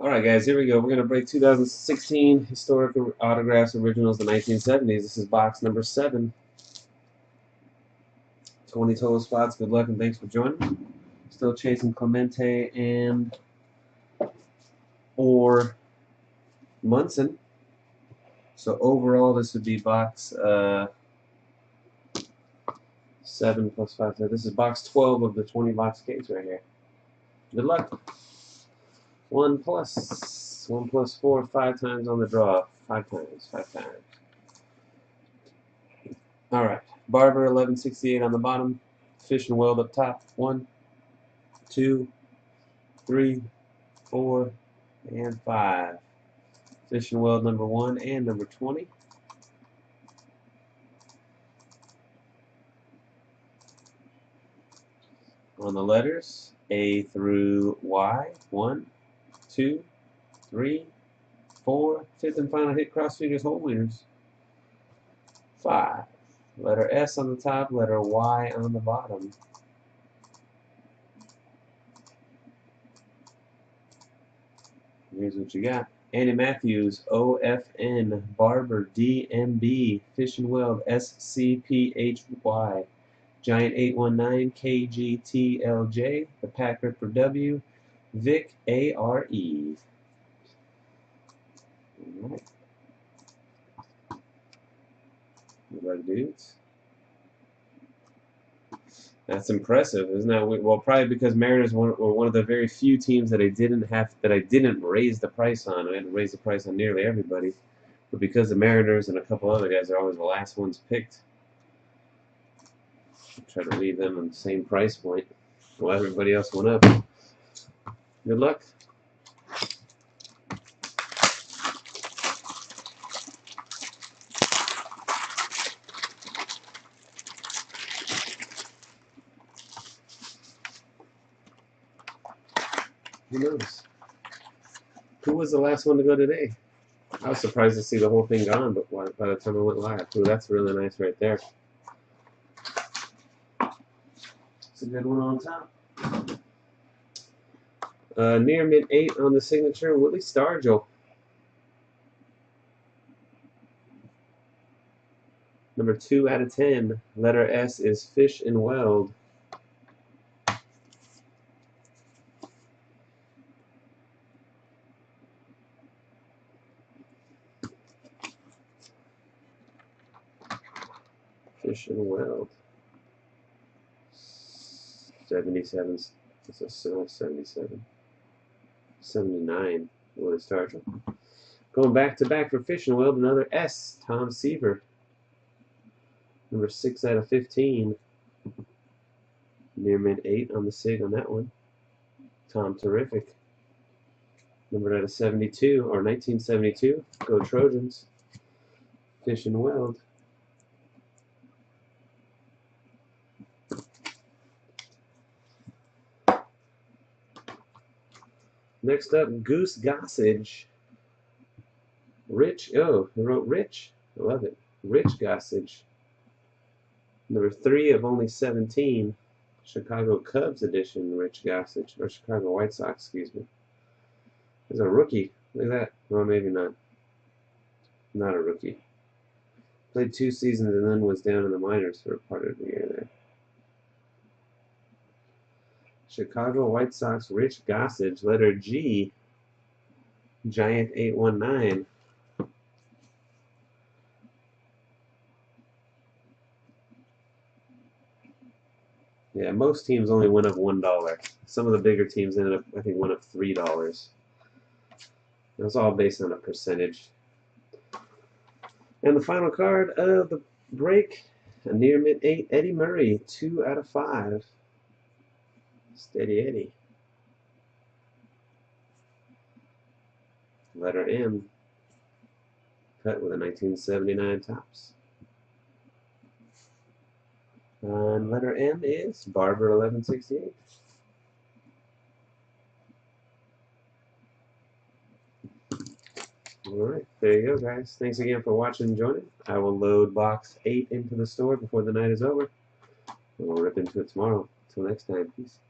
Alright guys, here we go. We're going to break 2016 Historic Autographs Originals, the 1970s. This is box number 7. 20 total spots. Good luck and thanks for joining. Still chasing Clemente and or Munson. So overall this would be box 7 plus 5. So this is box 12 of the 20 box case right here. Good luck. 1 plus 4, 5 times on the draw. 5 times. Alright. Barber 1168 on the bottom. Fish and Weld up top. 1, 2, 3, 4, and 5. Fish and Weld number 1 and number 20. On the letters, A through Y. 1, 2, 3, 4. Fifth and final hit, cross fingers, whole winners. 5. Letter S on the top, letter Y on the bottom. Here's what you got. Andy Matthews, OFN, Barber, DMB, Fish and Weld, SCPHY, Giant 819, KGTLJ, the Pack Ripper W, Vic ARE. Alright. Good luck, dudes. That's impressive, isn't that? Well, probably because Mariners were one of the very few teams that I didn't raise the price on. I had to raise the price on nearly everybody, but because the Mariners and a couple other guys are always the last ones picked, I try to leave them on the same price point while everybody else went up. Good luck. Who knows? Who was the last one to go today? I was surprised to see the whole thing gone, but by the time I went live. Ooh, that's really nice right there. It's a good one on top. Near mid 8 on the signature, Willie Stargell. Number 2 out of 10. Letter S is Fish and Weld. Fish and Weld. 77. It's a 77. 79. Willie Stargell. Going back to back for Fish and Weld, another S. Tom Seaver. Number 6 out of 15. Near mid 8 on the SIG on that one. Tom Terrific. Number out of 72 or 1972. Go Trojans. Fish and Weld. Next up, Goose Gossage. Rich. Oh, they wrote Rich. I love it. Rich Gossage. Number 3 of only 17. Chicago Cubs edition, Rich Gossage. Or Chicago White Sox, excuse me. There's a rookie. Look at that. Well, maybe not. Not a rookie. Played 2 seasons and then was down in the minors for part of the year there. Chicago White Sox, Rich Gossage, letter G. Giant 819. Yeah, most teams only went up $1. Some of the bigger teams ended up, I think, went up $3. It was all based on a percentage. And the final card of the break, a near mid 8, Eddie Murray, 2 out of 5. Steady Eddie. Letter M, cut with a 1979 tops. And letter M is Barber 1168. Alright, there you go, guys. Thanks again for watching and joining. I will load box 8 into the store before the night is over. And we'll rip into it tomorrow. Until next time, peace.